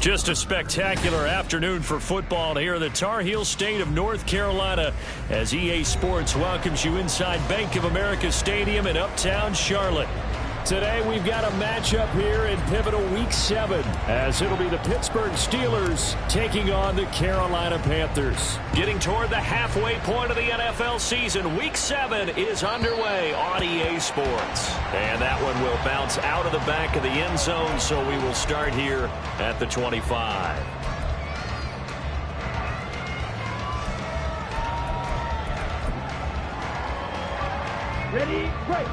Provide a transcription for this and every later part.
Just a spectacular afternoon for football here in the Tar Heel state of North Carolina as EA Sports welcomes you inside Bank of America Stadium in uptown Charlotte. Today we've got a matchup here in pivotal Week 7 as it'll be the Pittsburgh Steelers taking on the Carolina Panthers. Getting toward the halfway point of the NFL season, Week 7 is underway on EA Sports. And that one will bounce out of the back of the end zone, so we will start here at the 25. Ready, break.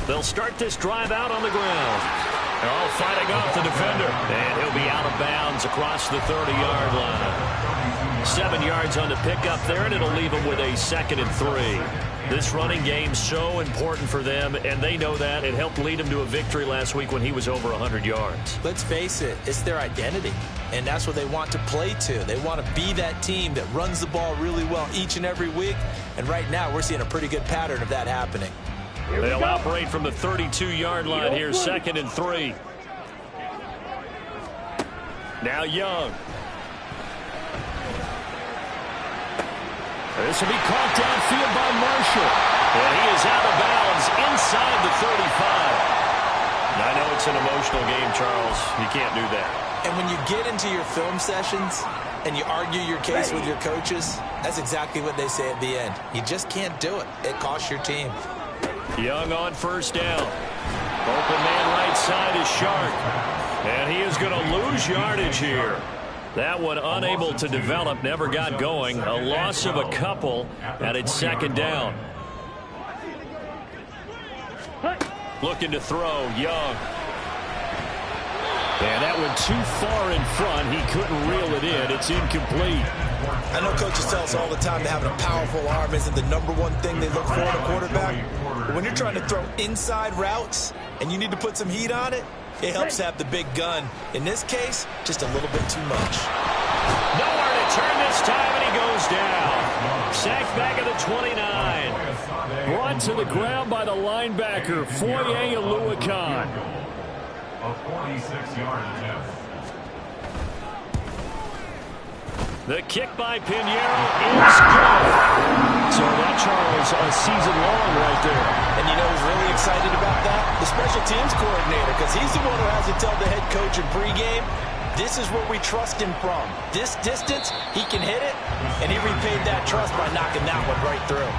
They'll start this drive out on the ground. Oh, fighting off the defender. And he'll be out of bounds across the 30-yard line. 7 yards on the pickup there, and it'll leave them with a 2nd and 3. This running game's so important for them, and they know that. It helped lead them to a victory last week when he was over 100 yards. Let's face it, it's their identity, and that's what they want to play to. They want to be that team that runs the ball really well each and every week, and right now we're seeing a pretty good pattern of that happening. They'll operate from the 32-yard line here, 2nd and 3. Now Young. This will be caught downfield by Marshall. And he is out of bounds inside the 35. I know it's an emotional game, Charles. You can't do that. And when you get into your film sessions and you argue your case with your coaches, that's exactly what they say at the end. You just can't do it. It costs your team. Young on first down. Open man right side is Shark. And he is going to lose yardage here. That one unable to develop, never got going. A loss of a couple, and it's 2nd down. Looking to throw, Young. And that went too far in front. He couldn't reel it in. It's incomplete. I know coaches tell us all the time that having a powerful arm isn't the #1 thing they look for in a quarterback. But when you're trying to throw inside routes and you need to put some heat on it, it helps to have the big gun. In this case, just a little bit too much. Nowhere to turn this time, and he goes down. Sacked back at the 29. Brought to the ground by the linebacker, Foye Oluwakan. A 46-yard attempt. The kick by Pinheiro is good. So that, Charles, a season long right there. And you know who's really excited about that? The special teams coordinator, because he's the one who has to tell the head coach in pregame, this is where we trust him from. This distance, he can hit it, and he repaid that trust by knocking that one right through.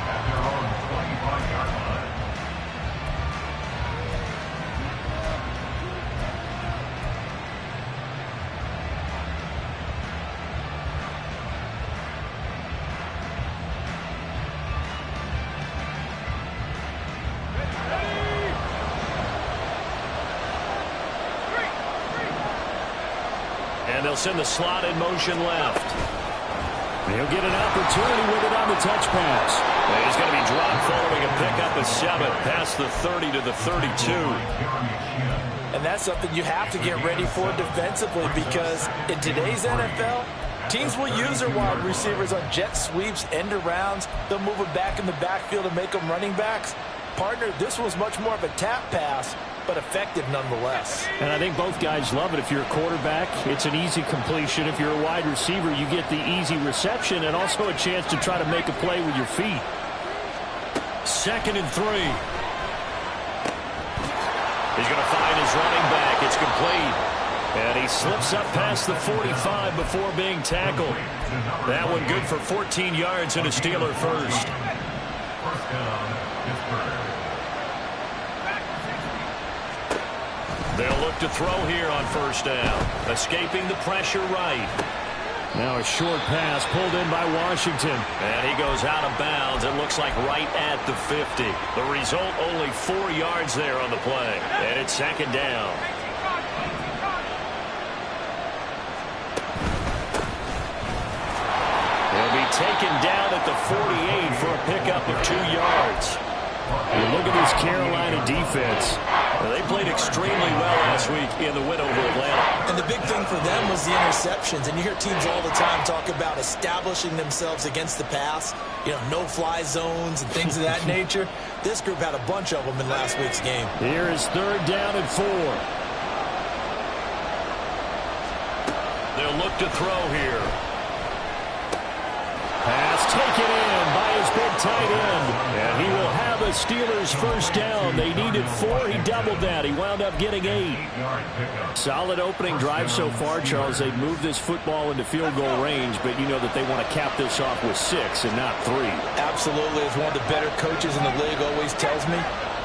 And they'll send the slot in motion left. He'll get an opportunity with it on the touch pass. And he's going to be dropped following a pickup of 7 past the 30 to the 32. And that's something you have to get ready for defensively, because in today's NFL, teams will use their wide receivers on jet sweeps, end arounds. They'll move them back in the backfield and make them running backs. Partner, this was much more of a tap pass, but effective nonetheless. And I think both guys love it. If you're a quarterback, it's an easy completion. If you're a wide receiver, you get the easy reception and also a chance to try to make a play with your feet. 2nd and 3. He's going to find his running back. It's complete. And he slips up past the 45 before being tackled. That one good for 14 yards and a Steeler first. First down, Pittsburgh. They'll look to throw here on first down. Escaping the pressure right. Now a short pass pulled in by Washington. And he goes out of bounds. It looks like right at the 50. The result, only 4 yards there on the play. And it's 2nd down. taken down at the 48 for a pickup of 2 yards. You look at this Carolina defense. They played extremely well last week in the win over Atlanta. And the big thing for them was the interceptions. And you hear teams all the time talk about establishing themselves against the pass. You know, no-fly zones and things of that nature. This group had a bunch of them in last week's game. Here is 3rd down and 4. They'll look to throw here. Pass taken in by his big tight end. And he will have a Steelers first down. They needed 4. He doubled that. He wound up getting 8. Solid opening drive so far, Charles. They've moved this football into field goal range, but you know that they want to cap this off with 6 and not 3. Absolutely. As one of the better coaches in the league always tells me,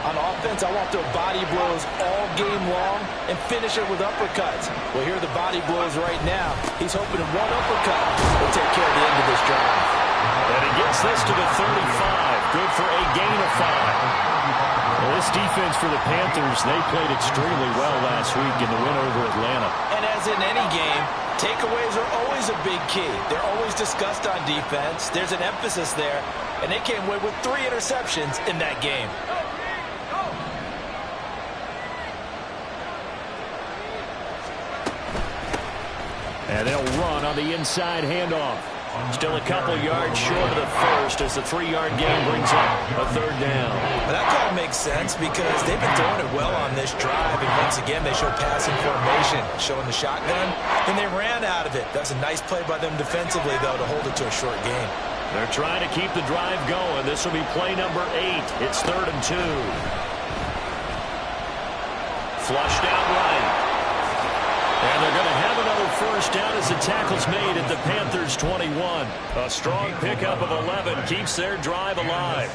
on offense, I want their body blows all game long and finish it with uppercuts. Well, here are the body blows right now. He's hoping that one uppercut will take care of the end of this drive. And he gets this to the 35. Good for a gain of 5. Well, this defense for the Panthers, they played extremely well last week in the win over Atlanta. And as in any game, takeaways are always a big key. They're always discussed on defense. There's an emphasis there. And they came away with 3 interceptions in that game. And they'll run on the inside handoff. Still a couple yards short of the first as the 3-yard gain brings up a 3rd down. Well, that call makes sense because they've been throwing it well on this drive. And once again, they show passing formation, showing the shotgun. And they ran out of it. That was a nice play by them defensively, though, to hold it to a short game. They're trying to keep the drive going. This will be play number 8. It's 3rd and 2. Flushed out right. And they're going to have another first down as the tackle's made at the Panthers 21. A strong pickup of 11 keeps their drive alive.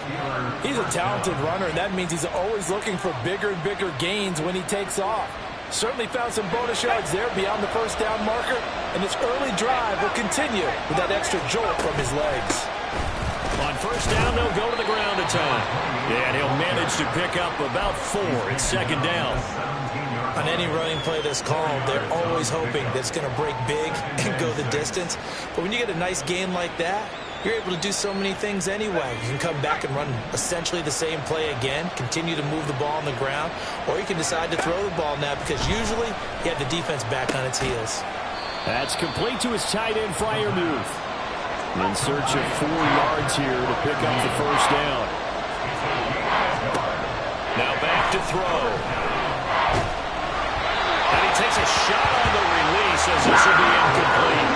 He's a talented runner, and that means he's always looking for bigger and bigger gains when he takes off. Certainly found some bonus yards there beyond the first down marker, and his early drive will continue with that extra jolt from his legs. On first down, they'll go to the ground a time. And he'll manage to pick up about 4. It's 2nd down. On any running play that's called, they're always hoping that it's going to break big and go the distance. But when you get a nice gain like that, you're able to do so many things anyway. You can come back and run essentially the same play again, continue to move the ball on the ground, or you can decide to throw the ball now because usually you have the defense back on its heels. That's complete to his tight end, Freiermuth. In search of 4 yards here to pick up the first down. Now back to throw. And he takes a shot on the release as this will be incomplete.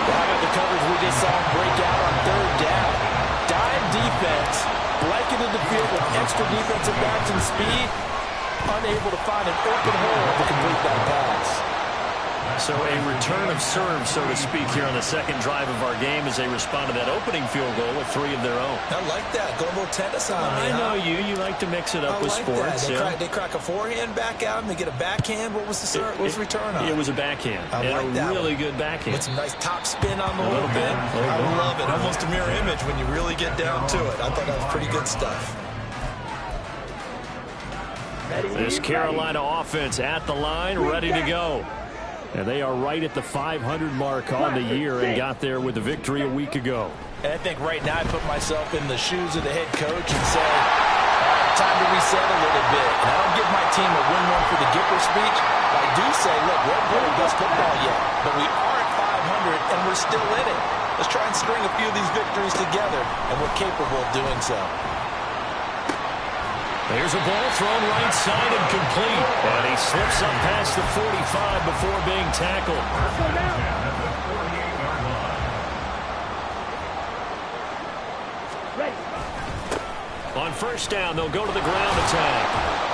Well, how about the coverage we just saw him break out on 3rd down? Dime defense, blanketed the field with extra defensive backs and speed, unable to find an open hole to complete that pass. So a return of serve, so to speak, here on the 2nd drive of our game as they respond to that opening field goal with 3 of their own. I like that. Go a little tennis on me. I know you. You like to mix it up with sports. They crack a forehand back out, and they get a backhand. What was the return on? It was a backhand. I like that. Really good backhand. With some nice top spin on the little bit. I love it. Almost a mirror image when you really get down to it. I thought that was pretty good stuff. This Carolina offense at the line, ready to go. And they are right at the 500 mark on the year and got there with the victory a week ago. And I think right now I put myself in the shoes of the head coach and say, all right, time to reset a little bit. And I don't give my team a win one for the Gipper speech. But I do say, look, we haven't played our best football yet. But we are at 500 and we're still in it. Let's try and string a few of these victories together. And we're capable of doing so. There's a ball thrown right side and complete. And he slips up past the 45 before being tackled. On first down, they'll go to the ground attack.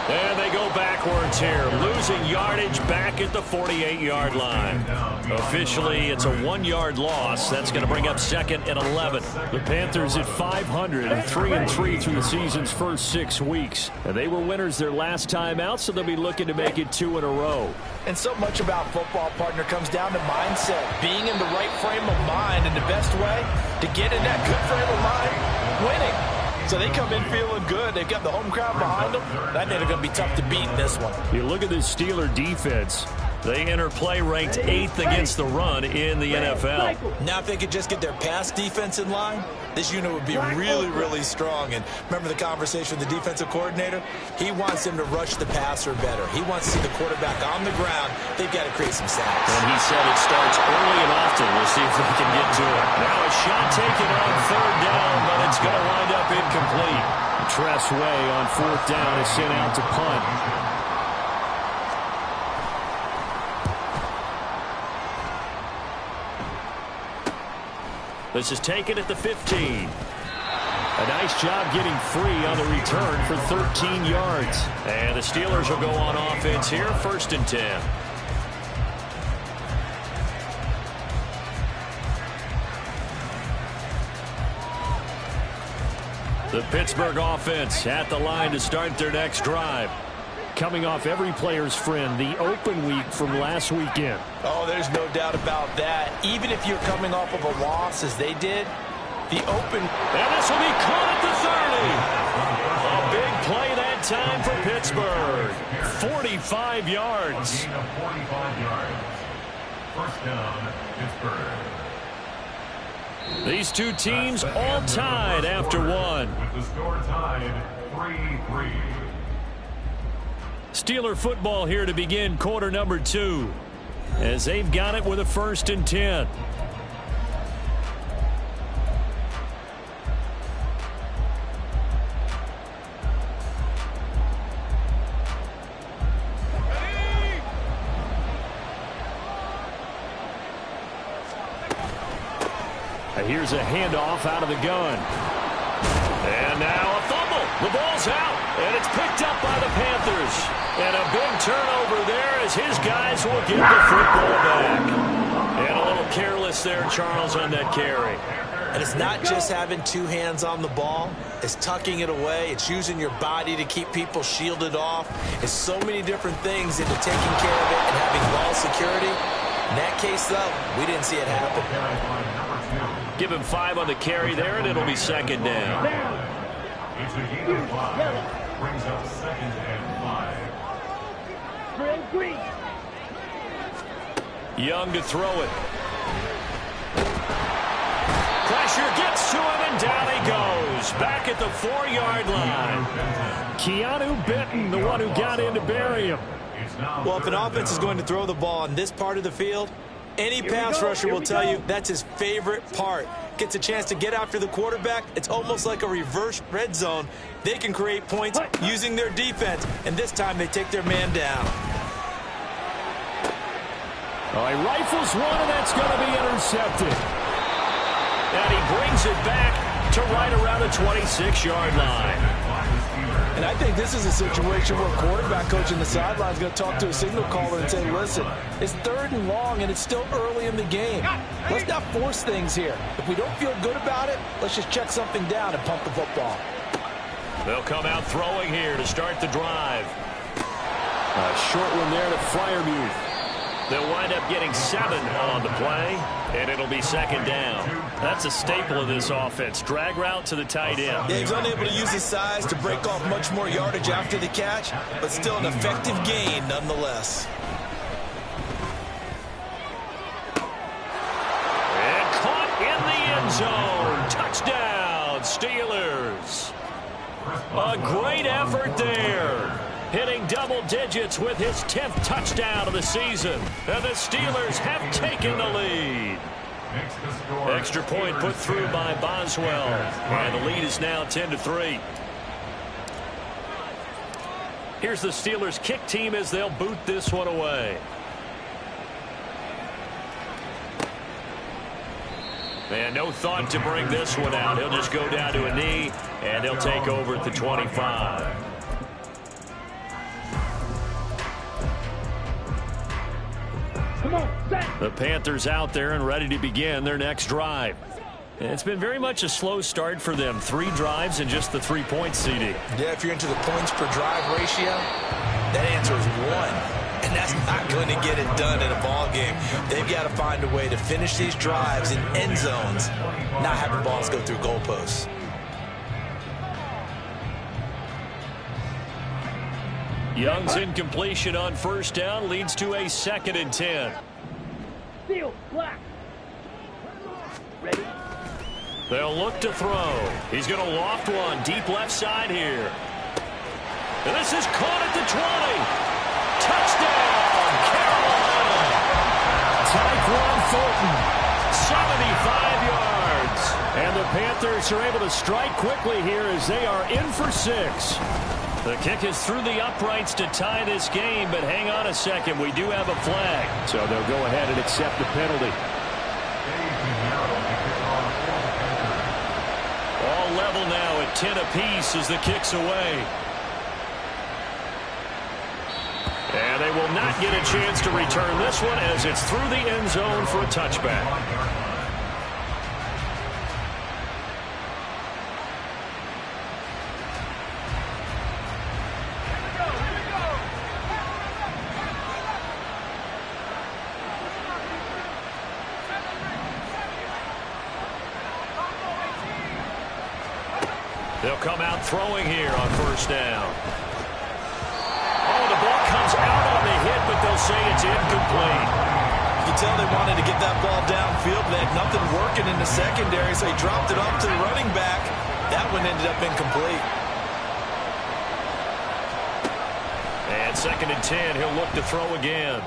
And they go backwards here, losing yardage back at the 48-yard line. Officially, it's a 1-yard loss. That's going to bring up 2nd and 11. The Panthers at 500 and 3-3 through the season's first 6 weeks. And they were winners their last time out, so they'll be looking to make it 2 in a row. And so much about football, partner, comes down to mindset. Being in the right frame of mind, and the best way to get in that good frame of mind, winning. So they come in feeling good. They've got the home crowd behind them. I think they're going to be tough to beat in this one. You look at this Steeler defense. They enter play ranked 8th against the run in the NFL. Now if they could just get their pass defense in line, this unit would be really, really strong. And remember the conversation with the defensive coordinator? He wants them to rush the passer better. He wants to see the quarterback on the ground. They've got to create some sacks. And he said it starts early and often. We'll see if they can get to it. Now a shot taken on 3rd down, but it's going to wind up incomplete. Tress Way on 4th down is sent out to punt. This is taken at the 15. A nice job getting free on the return for 13 yards. And the Steelers will go on offense here, 1st and 10. The Pittsburgh offense at the line to start their next drive. Coming off every player's friend, the open week from last weekend. Oh, there's no doubt about that. Even if you're coming off of a loss as they did, the open... And this will be caught at the 30. A big play that time for Pittsburgh. 45 yards. 45 yards. 1st down, Pittsburgh. These two teams all tied after one. With the score tied 3-3. Steeler football here to begin quarter number 2. As they've got it with a 1st and 10. Here's a handoff out of the gun. And now a fumble. The ball's out, and it's picked up by the Panthers. And a big turnover there as his guys will get the football back. And a little careless there, Charles, on that carry. And it's not just having 2 hands on the ball. It's tucking it away. It's using your body to keep people shielded off. It's so many different things into taking care of it and having ball security. In that case, though, we didn't see it happen. Give him 5 on the carry there, and it'll be 2nd down. It's a gain of 5. Brings up 2nd and 5. Young to throw it. Pressure gets to him, and down he goes. Back at the 4-yard line. Keanu Benton, the one who got in to bury him. Well, if an offense is going to throw the ball on this part of the field, any pass rusher will tell you that's his favorite part. Gets a chance to get after the quarterback. It's almost like a reverse red zone. They can create points using their defense, and this time they take their man down. Oh, he rifles one, and that's going to be intercepted. And he brings it back to right around the 26-yard line. And I think this is a situation where a quarterback coach in the sideline is going to talk to a signal caller and say, listen, it's 3rd and long, and it's still early in the game. Let's not force things here. If we don't feel good about it, let's just check something down and pump the football. They'll come out throwing here to start the drive. A short one there to Freiermuth. They'll wind up getting 7 on the play, and it'll be 2nd down. That's a staple of this offense. Drag route to the tight end. Yeah, he's unable to use his size to break off much more yardage after the catch, but still an effective gain nonetheless. And caught in the end zone. Touchdown, Steelers. A great effort there. Hitting double digits with his 10th touchdown of the season. And the Steelers have taken the lead. Extra point put through by Boswell. And the lead is now 10-3. Here's the Steelers kick team as they'll boot this one away. And no thought to bring this one out. He'll just go down to a knee, and they'll take over at the 25. The Panthers out there and ready to begin their next drive. It's been very much a slow start for them. 3 drives and just the 3 points, CD. Yeah, if you're into the points per drive ratio, that answer is 1. And that's not going to get it done in a ball game. They've got to find a way to finish these drives in end zones, not having balls go through goalposts. Young's incompletion on first down leads to a 2nd and 10. Field, black. Ready? They'll look to throw. He's going to loft one deep left side here. And this is caught at the 20. Touchdown, Carolina. Tyquan Thornton, 75 yards. And the Panthers are able to strike quickly here as they are in for 6. The kick is through the uprights to tie this game, but hang on a second. We do have a flag. So they'll go ahead and accept the penalty. All level now at 10 apiece as the kick's away. And they will not get a chance to return this one as it's through the end zone for a touchback. They'll come out throwing here on first down. Oh, the ball comes out on the hit, but they'll say it's incomplete. You can tell they wanted to get that ball downfield, but they had nothing working in the secondary, so he dropped it off to the running back. That one ended up incomplete. And 2nd and 10, he'll look to throw again.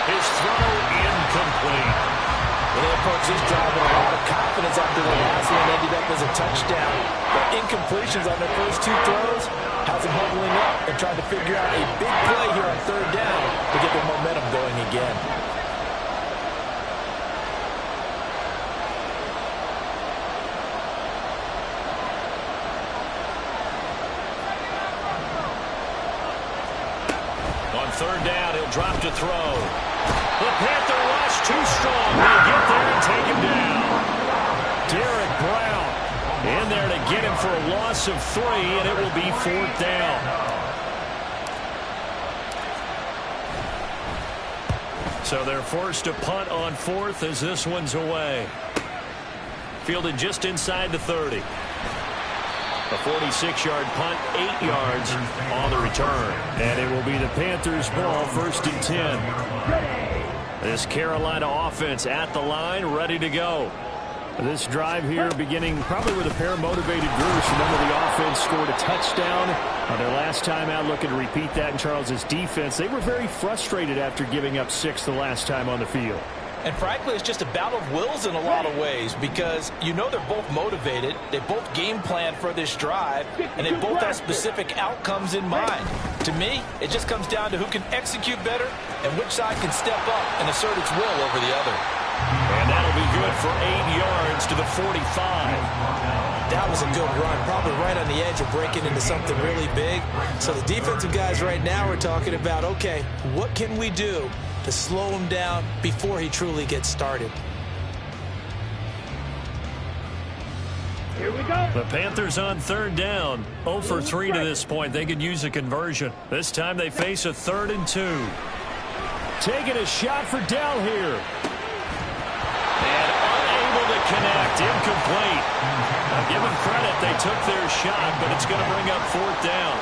His throw incomplete. Well, they approached this drive with a lot of confidence after the last one ended up as a touchdown. But incompletions on their first 2 throws has them huddling up and trying to figure out a big play here on 3rd down to get their momentum going again. On 3rd down, he'll drop to throw. The Panther rush too strong. They get there and take him down. Derek Brown in there to get him for a loss of 3, and it will be 4th down. So they're forced to punt on 4th as this one's away. Fielded just inside the 30. A 46-yard punt, 8 yards on the return. And it will be the Panthers' ball, 1st and 10. This Carolina offense at the line, ready to go. This drive here beginning probably with a pair of motivated groups. Remember, the offense scored a touchdown on their last time out, looking to repeat that in Charles's defense. They were very frustrated after giving up 6 the last time on the field. And frankly, it's just a battle of wills in a lot of ways because you know they're both motivated, they both game plan for this drive, and they both have specific outcomes in mind. To me, it just comes down to who can execute better and which side can step up and assert its will over the other. And that'll be good for 8 yards to the 45. That was a good run, probably right on the edge of breaking into something really big. So the defensive guys right now are talking about, okay, what can we do to slow him down before he truly gets started? Here we go. The Panthers on 3rd down. 0 for 3 to this point. They could use a conversion. This time they face a 3rd and 2. Taking a shot for Dell here. And unable to connect. Incomplete. Now, give them credit. They took their shot, but it's going to bring up 4th down.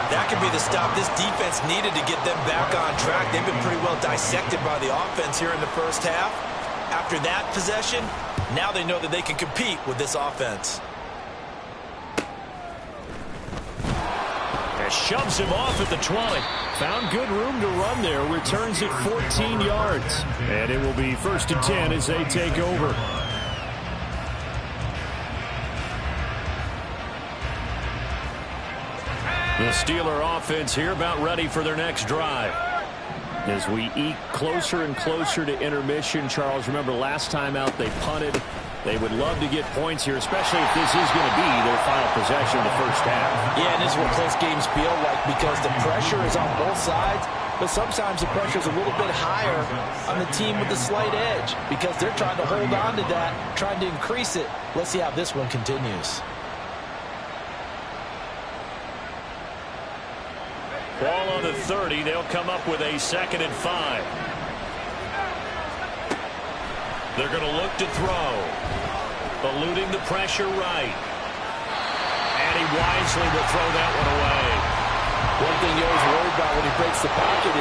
That could be the stop this defense needed to get them back on track. They've been pretty well dissected by the offense here in the first half. After that possession, now they know that they can compete with this offense. And shoves him off at the 20. Found good room to run there. Returns it 14 yards. And it will be 1st and 10 as they take over. The Steeler offense here about ready for their next drive. As we eke closer and closer to intermission, Charles, remember last time out they punted. They would love to get points here, especially if this is going to be their final possession in the first half. Yeah, and this is what close games feel like because the pressure is on both sides, but sometimes the pressure is a little bit higher on the team with the slight edge because they're trying to hold on to that, trying to increase it. Let's see how this one continues. Ball on the 30. They'll come up with a 2nd and 5. They're going to look to throw. Eluding the pressure right. And he wisely will throw that one away. One thing you always worry about when he breaks the pocket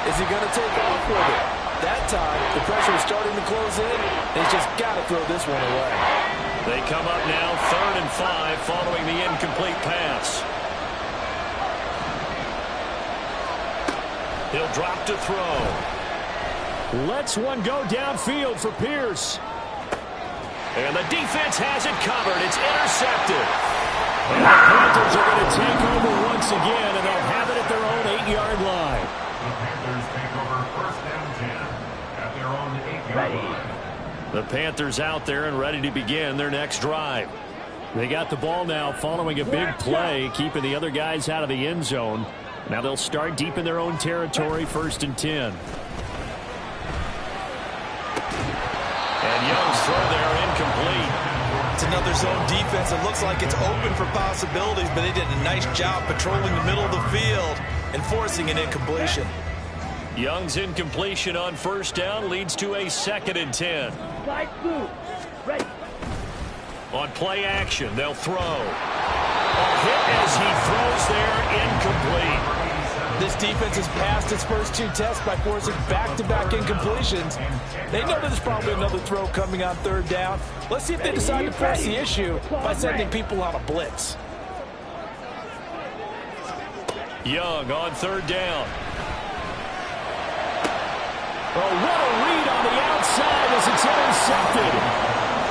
is he going to take off with it? That time, the pressure is starting to close in, and he's just got to throw this one away. They come up now 3rd and 5 following the incomplete pass. He'll drop to throw. Lets one go downfield for Pierce. And the defense has it covered. It's intercepted. And the Panthers are going to take over once again, and they'll have it at their own 8-yard line. The Panthers take over 1st down 10 at their own 8-yard line. The Panthers out there and ready to begin their next drive. They got the ball now following a big play, keeping the other guys out of the end zone. Now they'll start deep in their own territory, 1st and 10. And Young's throw there incomplete. It's another zone defense. It looks like it's open for possibilities, but they did a nice job patrolling the middle of the field and forcing an incompletion. Young's incompletion on 1st down leads to a 2nd and 10. Side blue. Ready. On play action, they'll throw. A hit as he throws there, incomplete. This defense has passed its first 2 tests by forcing back-to-back incompletions. They know there's probably another throw coming on 3rd down. Let's see if they decide to press the issue by sending people on a blitz. Young on 3rd down. Oh, what a read on the outside as it's intercepted.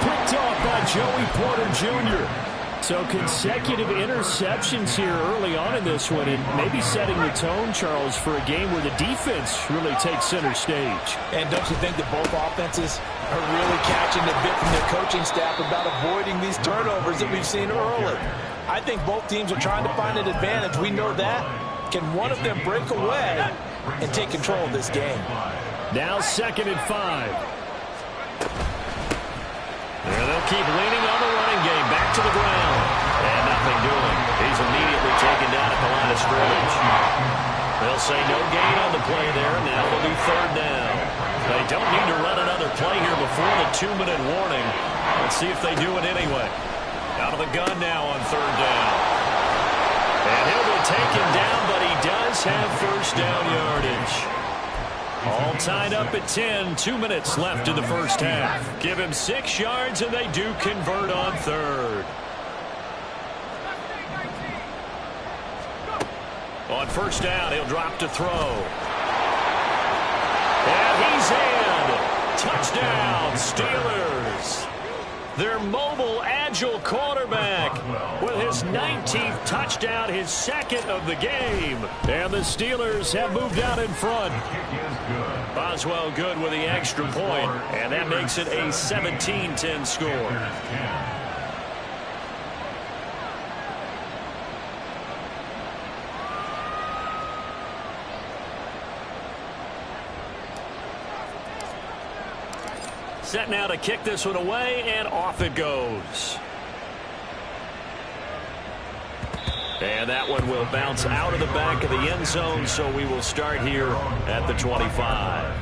Picked off by Joey Porter Jr. So consecutive interceptions here early on in this one, and maybe setting the tone, Charles, for a game where the defense really takes center stage. And don't you think that both offenses are really catching the bit from their coaching staff about avoiding these turnovers that we've seen early? I think both teams are trying to find an advantage. We know that. Can one of them break away and take control of this game? Now 2nd and 5. There they'll keep leaning on the running game. Back to the ground. And nothing doing. He's immediately taken down at the line of scrimmage. They'll say no gain on the play there. Now it'll be 3rd down. They don't need to run another play here before the 2-minute warning. Let's see if they do it anyway. Out of the gun now on 3rd down. And he'll be taken down, but he does have 1st down yardage. All tied up at 10. 2 minutes left in the 1st half. Give him 6 yards, and they do convert on 3rd. On 1st down, he'll drop to throw. And he's in. Touchdown, Steelers. Their mobile, agile quarterback with his 19th touchdown, his 2nd of the game. And the Steelers have moved out in front. Boswell good with the extra point, and that makes it a 17-10 score. Set now to kick this one away, and off it goes. And that one will bounce out of the back of the end zone, so we will start here at the 25.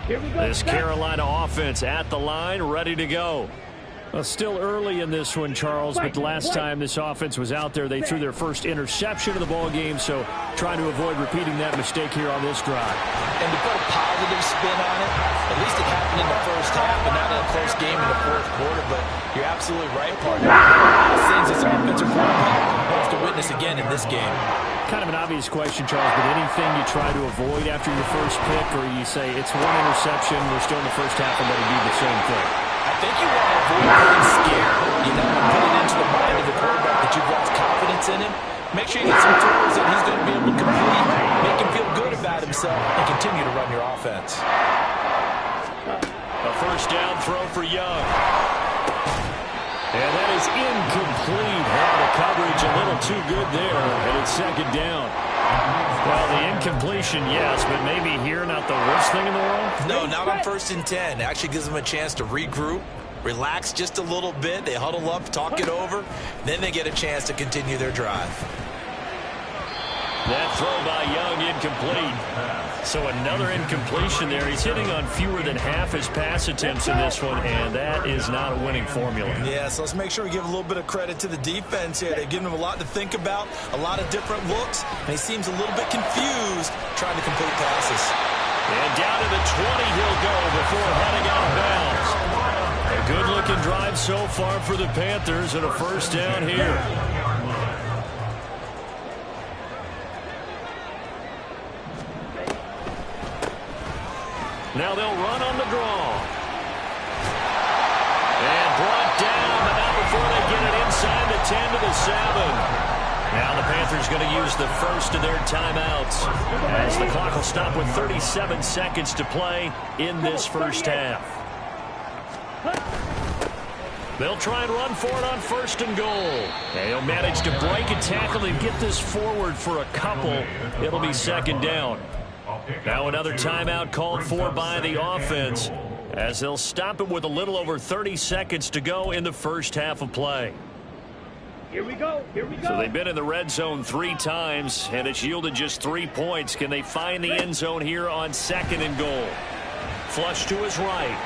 Here we go. This Carolina offense at the line, ready to go. Well, still early in this one, Charles, but the last time this offense was out there, they threw their first interception of the ball game, so trying to avoid repeating that mistake here on this drive. And to put a positive spin on it, at least it happened in the 1st half and not in a close game in the 4th quarter, but you're absolutely right, partner. Things this offensive quarterback wants to witness again in this game. Kind of an obvious question, Charles, but anything you try to avoid after your first pick, or you say it's one interception, we're still in the 1st half, and let it do the same thing? I think you want to avoid being scared. You know, and put it into the mind of the quarterback that you've got confidence in him. Make sure you get some throws that he's going to be able to complete, make him feel good about himself, and continue to run your offense. A 1st down throw for Young. And that is incomplete. The coverage a little too good there, and it's 2nd down. Well, the incompletion, yes, but maybe here not the worst thing in the world? No, not on 1st and 10. It actually gives them a chance to regroup, relax just a little bit. They huddle up, talk it over. Then they get a chance to continue their drive. That throw by Young incomplete. So another incompletion there. He's hitting on fewer than half his pass attempts in this one, and that is not a winning formula. Yeah, so let's make sure we give a little bit of credit to the defense here. They've given him a lot to think about, a lot of different looks, and he seems a little bit confused trying to complete passes. And down to the 20 he'll go before heading out of bounds. A good-looking drive so far for the Panthers and a first down here. Now they'll run on the draw. And brought down, but not before they get it inside the 10 to the 7. Now the Panthers going to use the first of their timeouts as the clock will stop with 37 seconds to play in this first half. They'll try and run for it on first and goal. They'll manage to break a tackle and get this forward for a couple. It'll be second down. Now another timeout called for by the offense as they'll stop it with a little over 30 seconds to go in the first half of play. Here we go. Here we go. So they've been in the red zone 3 times, and it's yielded just 3 points. Can they find the end zone here on second and goal? Flush to his right.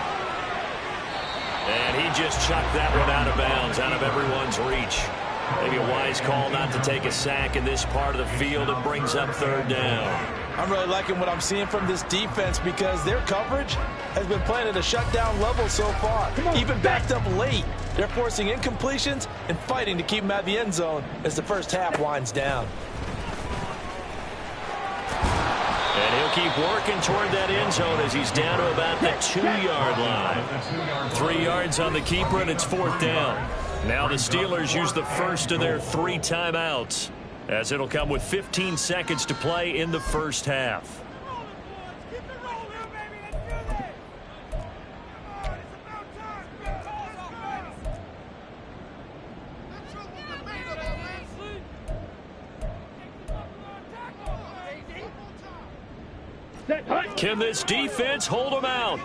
And he just chucked that one out of bounds, out of everyone's reach. Maybe a wise call not to take a sack in this part of the field. It brings up third down. I'm really liking what I'm seeing from this defense because their coverage has been playing at a shutdown level so far. Even backed up late. They're forcing incompletions and fighting to keep them at the end zone as the first half winds down. And he'll keep working toward that end zone as he's down to about the 2-yard line. 3 yards on the keeper, and it's fourth down. Now the Steelers use the first of their 3 timeouts, as it'll come with 15 seconds to play in the first half. Can this defense hold them out?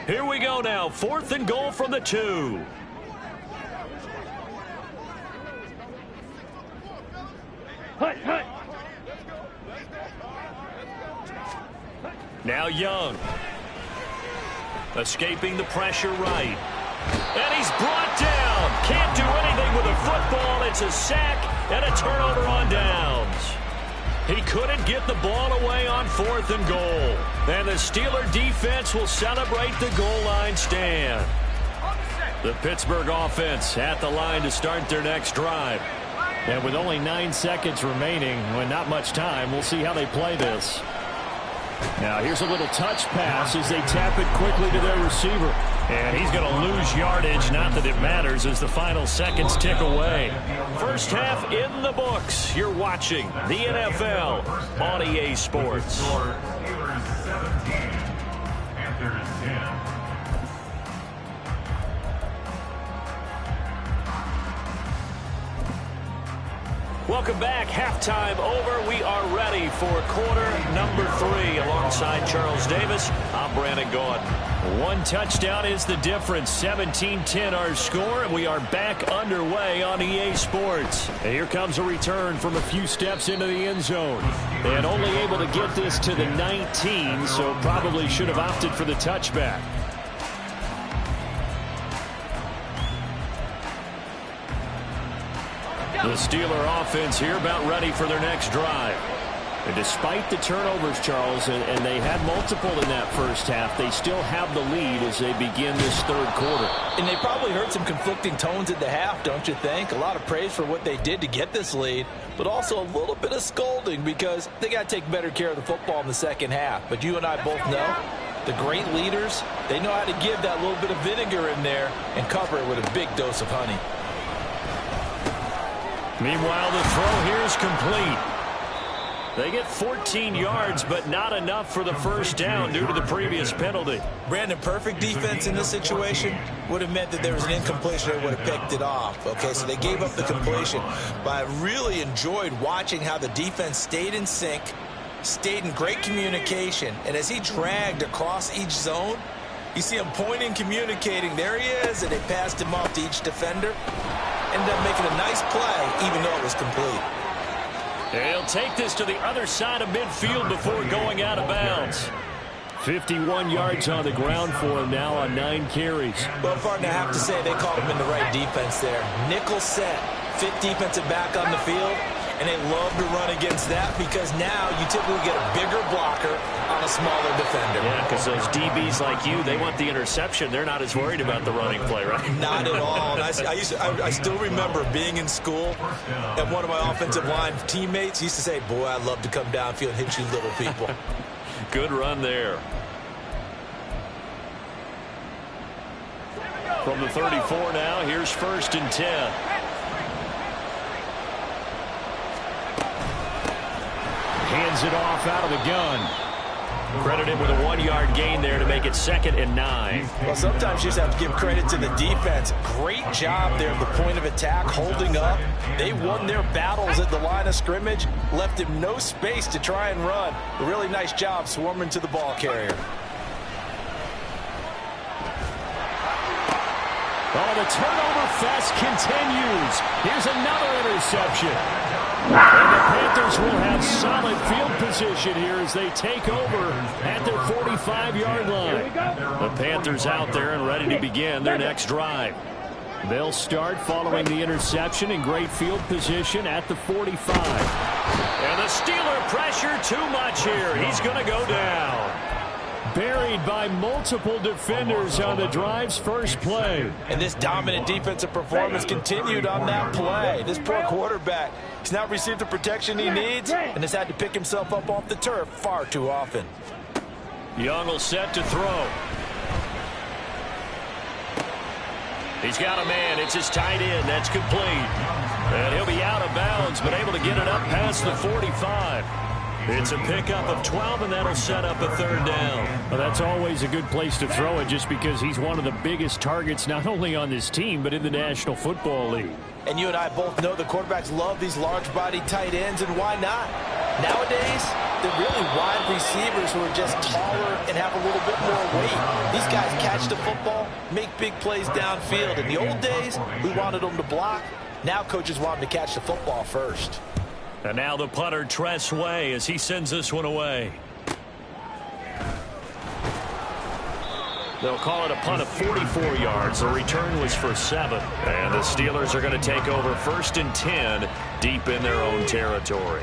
Here we go now. Fourth and goal from the 2. Now Young. Escaping the pressure right. And he's brought down. Can't do anything with a football. It's a sack and a turnover on downs. He couldn't get the ball away on fourth and goal. And the Steeler defense will celebrate the goal line stand. The Pittsburgh offense at the line to start their next drive. And with only 9 seconds remaining, with not much time, we'll see how they play this. Now here's a little touch pass as they tap it quickly to their receiver. And he's going to lose yardage, not that it matters, as the final seconds tick away. First half in the books. You're watching the NFL on EA Sports. Steelers 17, Panthers 10. Welcome back. Halftime over. We are ready for quarter number 3. Alongside Charles Davis, I'm Brandon Gaudin. 1 touchdown is the difference. 17-10 our score, and we are back underway on EA Sports. And here comes a return from a few steps into the end zone. And only able to get this to the 19, so probably should have opted for the touchback. The Steeler offense here about ready for their next drive. And despite the turnovers, Charles, and they had multiple in that first half, they still have the lead as they begin this third quarter. And they probably heard some conflicting tones at the half, don't you think? A lot of praise for what they did to get this lead, but also a little bit of scolding because they got to take better care of the football in the second half. But you and I both know the great leaders, they know how to give that little bit of vinegar in there and cover it with a big dose of honey. Meanwhile, the throw here is complete. They get 14 yards, but not enough for the first down due to the previous penalty. Brandon, perfect defense in this situation would have meant that there was an incompletion that would have picked it off. Okay, so they gave up the completion. But I really enjoyed watching how the defense stayed in sync, stayed in great communication, and as he dragged across each zone, you see him pointing, communicating. There he is, and they passed him off to each defender. Ended up making a nice play, even though it was complete. He'll take this to the other side of midfield before going out of bounds. 51 yards on the ground for him now on 9 carries. Well, partner, I have to say they caught him in the right defense there. Nickel set, fit defensive back on the field, and they love to run against that because now you typically get a bigger blocker on a smaller defender. Yeah, because those DBs like you, they want the interception. They're not as worried about the running play, right? Not at all. And I still remember being in school, and one of my offensive line teammates used to say, boy, I'd love to come downfield and hit you little people. Good run there. From the 34 now, here's 1st and 10. Hands it off out of the gun. Credited with a 1-yard gain there to make it 2nd and 9. Well, sometimes you just have to give credit to the defense. Great job there at the point of attack, holding up. They won their battles at the line of scrimmage, left him no space to try and run. A really nice job swarming to the ball carrier. Oh, the turnover fest continues. Here's another interception. And the Panthers will have solid field position here as they take over at their 45-yard line. The Panthers out there and ready to begin their next drive. They'll start following the interception in great field position at the 45. And the Steeler pressure too much here. He's going to go down. Buried by multiple defenders on the drive's first play. And this dominant defensive performance continued on that play. This poor quarterback has not received the protection he needs and has had to pick himself up off the turf far too often. Young will set to throw. He's got a man. It's his tight end. That's complete. And he'll be out of bounds, but able to get it up past the 45. It's a pickup of 12, and that'll set up a 3rd down. Well, that's always a good place to throw it just because he's one of the biggest targets not only on this team but in the National Football League. And you and I both know the quarterbacks love these large-bodied tight ends, and why not? Nowadays, they're really wide receivers who are just taller and have a little bit more weight. These guys catch the football, make big plays downfield. In the old days, we wanted them to block. Now coaches want them to catch the football first. And now the punter, Tress Way, as he sends this one away. They'll call it a punt of 44 yards. The return was for 7. And the Steelers are going to take over 1st and 10 deep in their own territory.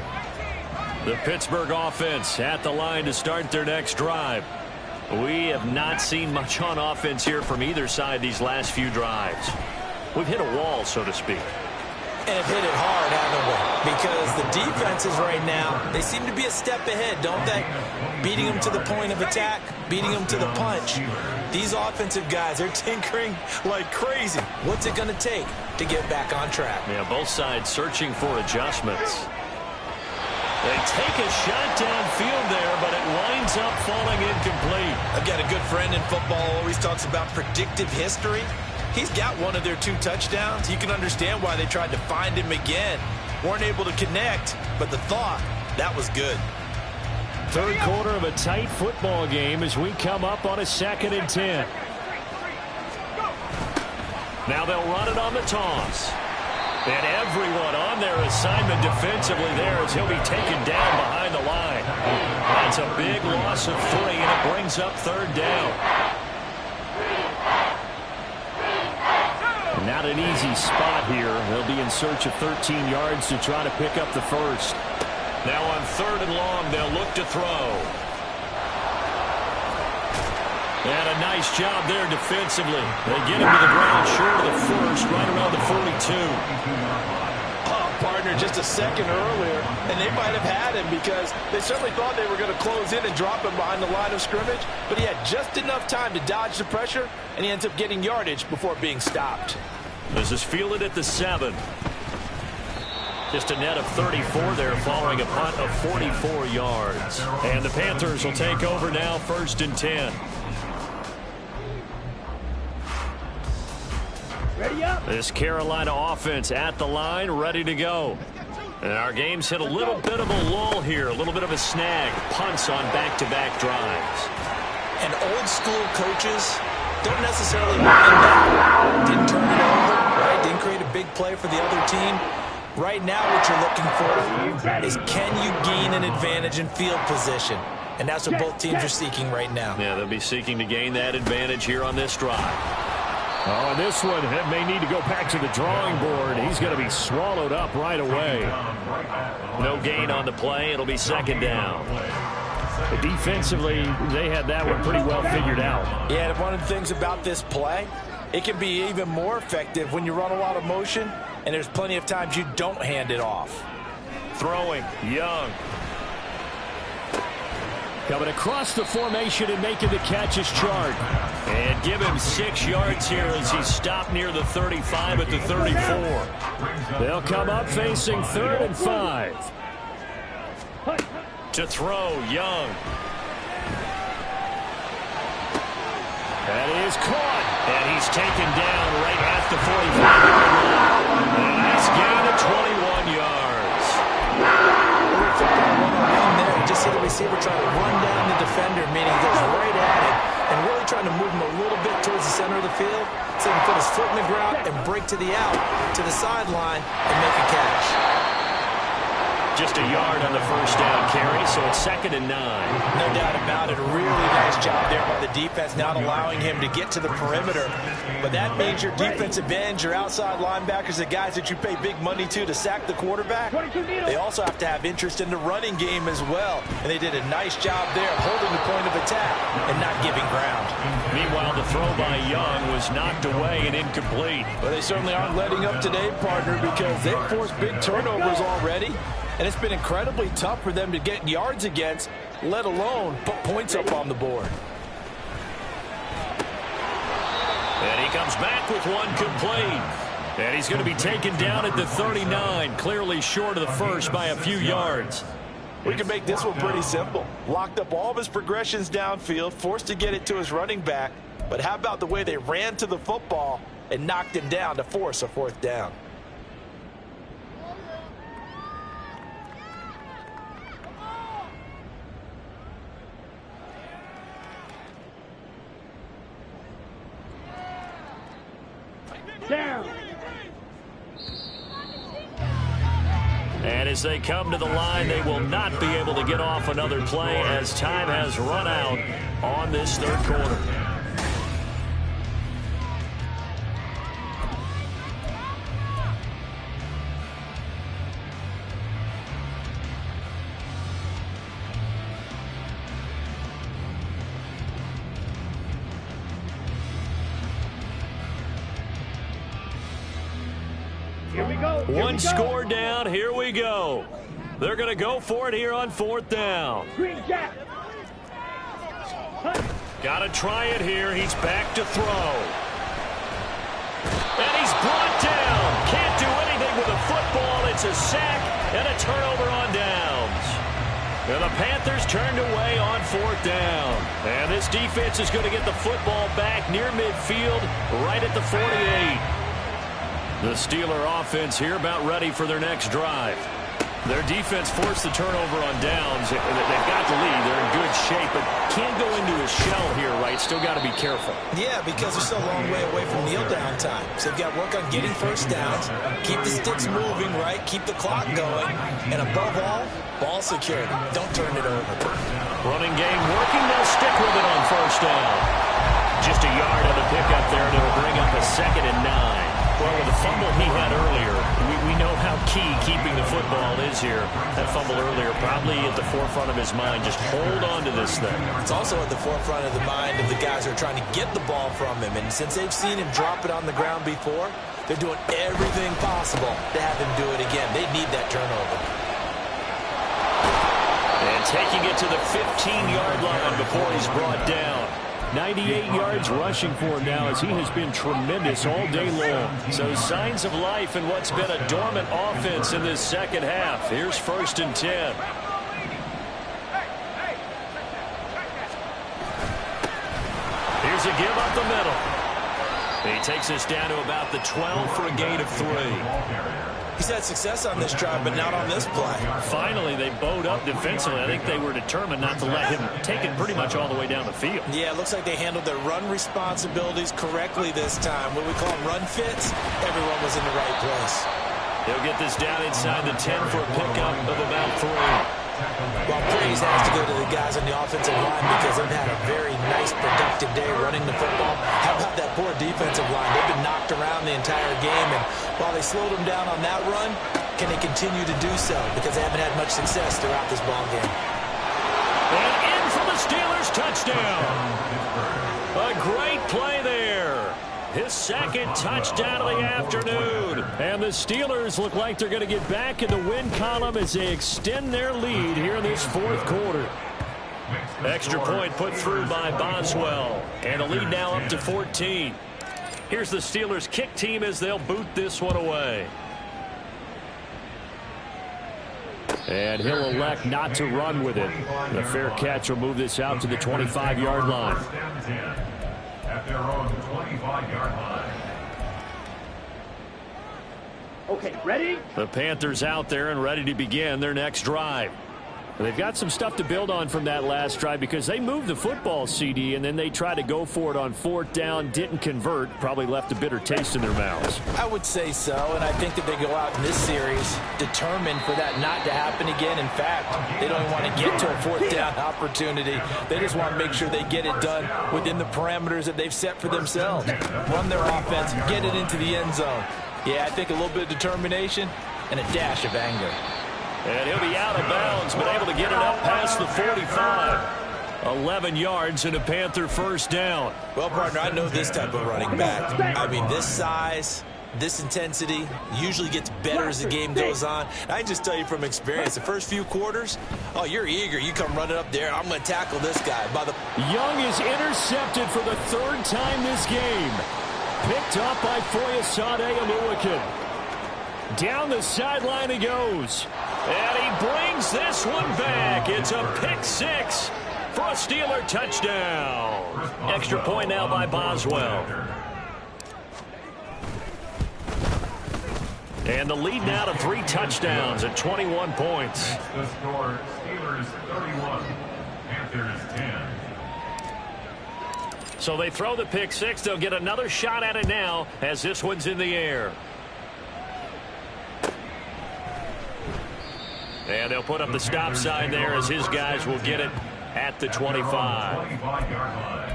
The Pittsburgh offense at the line to start their next drive. We have not seen much on offense here from either side these last few drives. We've hit a wall, so to speak. And have hit it hard, haven't we? Because the defenses right now, they seem to be a step ahead, don't they? Beating them to the point of attack, beating them to the punch. These offensive guys, they're tinkering like crazy. What's it going to take to get back on track? Yeah, both sides searching for adjustments. They take a shot downfield there, but it winds up falling incomplete. I've got a good friend in football who always talks about predictive history. He's got one of their 2 touchdowns. You can understand why they tried to find him again. Weren't able to connect, but the thought, that was good. 3rd quarter of a tight football game as we come up on a 2nd and 10. Now they'll run it on the toss. And everyone on their assignment defensively there as he'll be taken down behind the line. That's a big loss of 3, and it brings up 3rd down. Not an easy spot here. They'll be in search of 13 yards to try to pick up the 1st. Now on 3rd and long, they'll look to throw. And a nice job there defensively. They get him to the ground short of the 1st, right around the 42. Oh, partner, just a second earlier, and they might have had him because they certainly thought they were going to close in and drop him behind the line of scrimmage, but he had just enough time to dodge the pressure, and he ends up getting yardage before being stopped. This is fielded at the 7. Just a net of 34 there following a punt of 44 yards. And the Panthers will take over now 1st and 10. Ready up. This Carolina offense at the line, ready to go. And our game's hit a little bit of a lull here, a little bit of a snag. Punts on back-to-back drives. And old school coaches don't necessarily mind that. Didn't turn it over, right? Didn't create a big play for the other team. Right now what you're looking for is can you gain an advantage in field position? And that's what both teams are seeking right now. Yeah, they'll be seeking to gain that advantage here on this drive. Oh, and this one may need to go back to the drawing board. He's going to be swallowed up right away. No gain on the play. It'll be second down. But defensively, they had that one pretty well figured out. Yeah, and one of the things about this play, it can be even more effective when you run a lot of motion, and there's plenty of times you don't hand it off. Throwing, Young. Coming across the formation and making the catch is Chart. And give him 6 yards here as he's stopped near the 35 at the 34. They'll come up facing 3rd and 5. To throw, Young. That is caught. And he's taken down right at the 45-yard line. A nice gain of 21 yards. There, you just see the receiver trying to run down the defender, meaning he goes right at it and really trying to move him a little bit towards the center of the field so he can put his foot in the ground and break to the out, to the sideline, and make a catch. Just a yard on the first down carry, so it's 2nd and 9. No doubt about it. A really nice job there by the defense, not allowing him to get to the perimeter. But that means your defensive ends, your outside linebackers, the guys that you pay big money to sack the quarterback, they also have to have interest in the running game as well. And they did a nice job there of holding the point of attack and not giving ground. Meanwhile, the throw by Young was knocked away and incomplete. Well, they certainly aren't letting up today, partner, because they've forced big turnovers already. And it's been incredibly tough for them to get yards against, let alone put points up on the board. And he comes back with one complete. And he's going to be taken down at the 39, clearly short of the first by a few yards. We can make this one pretty simple. Locked up all of his progressions downfield, forced to get it to his running back. But how about the way they ran to the football and knocked him down to force a 4th down? Down. And as they come to the line, they will not be able to get off another play as time has run out on this 3rd quarter. Here we go. One score down. Here we go. They're going to go for it here on 4th down. Green Jack. Got to try it here. He's back to throw. And he's brought down. Can't do anything with a football. It's a sack and a turnover on downs. And the Panthers turned away on 4th down. And this defense is going to get the football back near midfield, right at the 48. The Steeler offense here about ready for their next drive. Their defense forced the turnover on downs. They've got the lead. They're in good shape, but can't go into a shell here, right? Still got to be careful. Yeah, because they're still a long way away from kneel down time. So they've got to work on getting first downs, keep the sticks moving, right? Keep the clock going, and above all, ball security. Don't turn it over. Running game working. They'll stick with it on first down. Just a yard on the pickup there, and it'll bring up a 2nd and 9. Well, with the fumble he had earlier, we know how key keeping the football is here. That fumble earlier probably at the forefront of his mind. Just hold on to this thing. It's also at the forefront of the mind of the guys who are trying to get the ball from him. And since they've seen him drop it on the ground before, they're doing everything possible to have him do it again. They need that turnover. And taking it to the 15-yard line before he's brought down. 98 yards rushing for him now as he has been tremendous all day long. So signs of life in what's been a dormant offense in this second half. Here's 1st and 10. Here's a give up the middle. He takes us down to about the 12 for a gain of 3. He's had success on this drive, but not on this play. Finally, they bowed up defensively. I think they were determined not to let him take it pretty much all the way down the field. Yeah, it looks like they handled their run responsibilities correctly this time. What we call run fits, everyone was in the right place. He'll get this down inside the 10 for a pickup of about 3. Well, praise has to go to the guys on the offensive line because they've had a very nice, productive day running the football. How about that poor defensive line? They've been knocked around the entire game, and while they slowed them down on that run, can they continue to do so? Because they haven't had much success throughout this ball game. And in for the Steelers, touchdown. A great play there. His second touchdown of the afternoon. And the Steelers look like they're going to get back in the win column as they extend their lead here in this fourth quarter. Extra point put through by Boswell. And the lead now up to 14. Here's the Steelers kick team as they'll boot this one away. And he'll elect not to run with it. The fair catch will move this out to the 25-yard line. At their own 25-yard line. Okay, ready? The Panthers out there and ready to begin their next drive. They've got some stuff to build on from that last drive because they moved the football, CD, and then they tried to go for it on 4th down, didn't convert, probably left a bitter taste in their mouths. I would say so, and I think that they go out in this series determined for that not to happen again. In fact, they don't even want to get to a 4th down opportunity. They just want to make sure they get it done within the parameters that they've set for themselves. Run their offense, get it into the end zone. Yeah, I think a little bit of determination and a dash of anger. And he'll be out of bounds, but able to get it up past the 45. 11 yards and a Panther first down. Well, partner, I know this type of running back. I mean, this size, this intensity usually gets better as the game goes on. And I just tell you from experience, the first few quarters, oh, you're eager. You come running up there. I'm going to tackle this guy. Young is intercepted for the 3rd time this game. Picked up by Foyesade Oluwakin. Down the sideline he goes. And he brings this one back. It's a pick 6 for a Steeler touchdown. Extra point now by Boswell. And the lead now to 3 touchdowns at 21 points. The score, Steelers 31, Panthers 10. So they throw the pick 6. They'll get another shot at it now as this one's in the air. And they'll put up the stop sign there as his guys will get it at the 25. 25-yard line.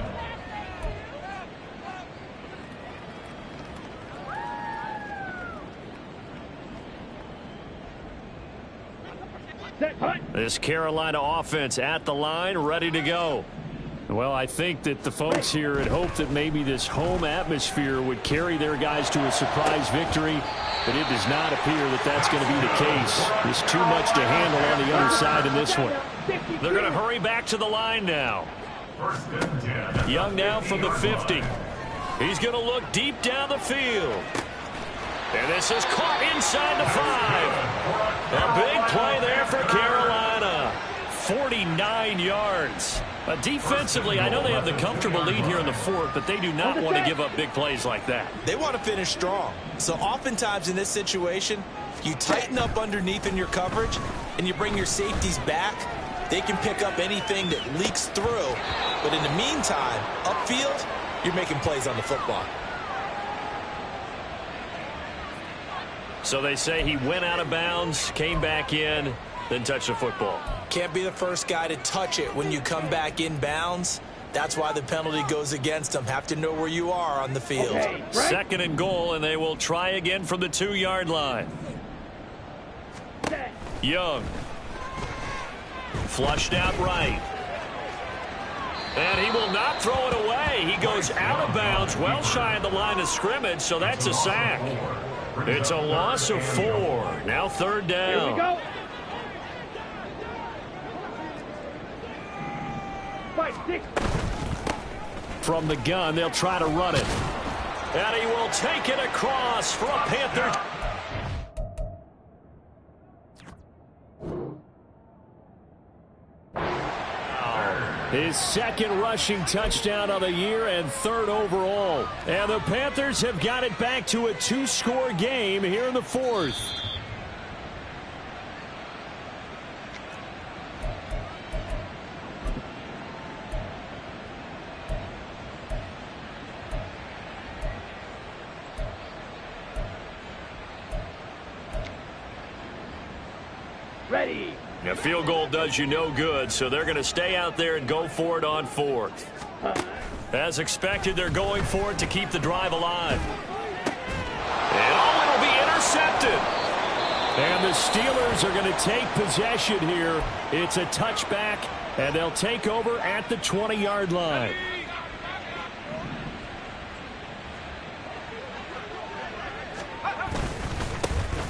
This Carolina offense at the line, ready to go. Well, I think that the folks here had hoped that maybe this home atmosphere would carry their guys to a surprise victory, but it does not appear that that's going to be the case. There's too much to handle on the other side in this one. They're going to hurry back to the line now. Young now from the 50. He's going to look deep down the field. And this is caught inside the 5. A big play there for Carolina. 49 yards. Defensively, I know they have the comfortable lead here in the 4th, but they do not want to give up big plays like that. They want to finish strong. So oftentimes in this situation, you tighten up underneath in your coverage, and you bring your safeties back. They can pick up anything that leaks through. But in the meantime, upfield, you're making plays on the football. So they say he went out of bounds, came back in, then touched the football. Can't be the first guy to touch it when you come back in bounds. That's why the penalty goes against them. Have to know where you are on the field. Okay, right. 2nd and goal, and they will try again from the 2-yard line. Young. Flushed out right. And he will not throw it away. He goes out of bounds, well shy of the line of scrimmage, so that's a sack. It's a loss of 4. Now 3rd down. Here we go. 5, 6. From the gun, they'll try to run it. And he will take it across for a Panther. His 2nd rushing touchdown of the year and 3rd overall. And the Panthers have got it back to a 2-score game here in the 4th. Ready. A field goal does you no good, so they're going to stay out there and go for it on fourth. As expected, they're going for it to keep the drive alive. And it'll be intercepted. And the Steelers are going to take possession here. It's a touchback, and they'll take over at the 20-yard line.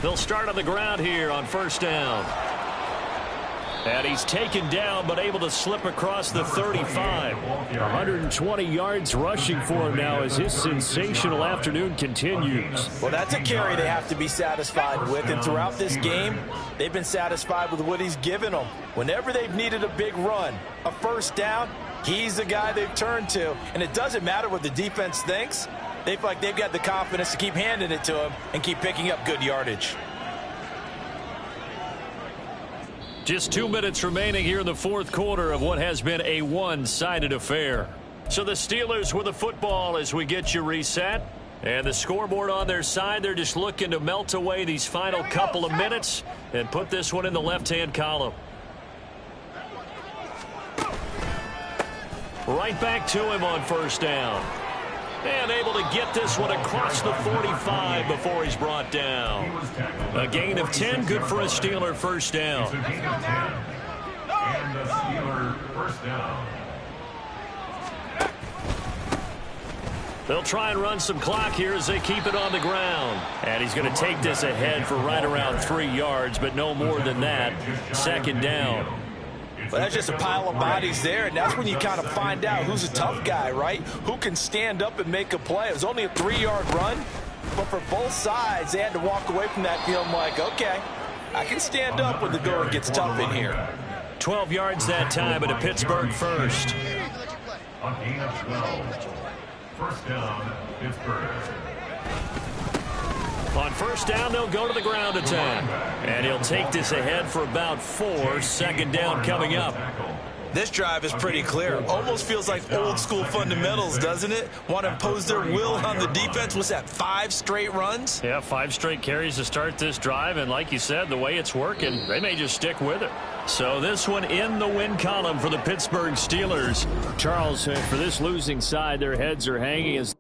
They'll start on the ground here on first down. And he's taken down, but able to slip across the 35. 120 yards rushing for him now as his sensational afternoon continues. Well, that's a carry they have to be satisfied with. And throughout this game, they've been satisfied with what he's given them. Whenever they've needed a big run, a first down, he's the guy they've turned to. And it doesn't matter what the defense thinks. They feel like they've got the confidence to keep handing it to him and keep picking up good yardage. Just 2 minutes remaining here in the fourth quarter of what has been a one-sided affair. So the Steelers with the football as we get you reset. And the scoreboard on their side, they're just looking to melt away these final couple of minutes and put this one in the left-hand column. Right back to him on first down. And able to get this one across the 45 before he's brought down. A gain of 10, good for a Steeler first down. It's a gain of 10. And a Steeler first down. They'll try and run some clock here as they keep it on the ground. And he's going to take this ahead for right around 3 yards, but no more than that. Second down. Well, that's just a pile of bodies there, and that's when you kind of find out who's a tough guy, right? Who can stand up and make a play. It was only a 3-yard run, but for both sides, they had to walk away from that feeling like, okay, I can stand up when the going gets tough in here. 12 yards that time, but a Pittsburgh first. A gain of 12. First down, Pittsburgh. On first down, they'll go to the ground attack. And he'll take this ahead for about 4. Second down coming up. This drive is pretty clear. Almost feels like old school fundamentals, doesn't it? Want to impose their will on the defense. What's that, 5 straight runs? Yeah, 5 straight carries to start this drive. And like you said, the way it's working, they may just stick with it. So this one in the win column for the Pittsburgh Steelers. Charles, for this losing side, their heads are hanging as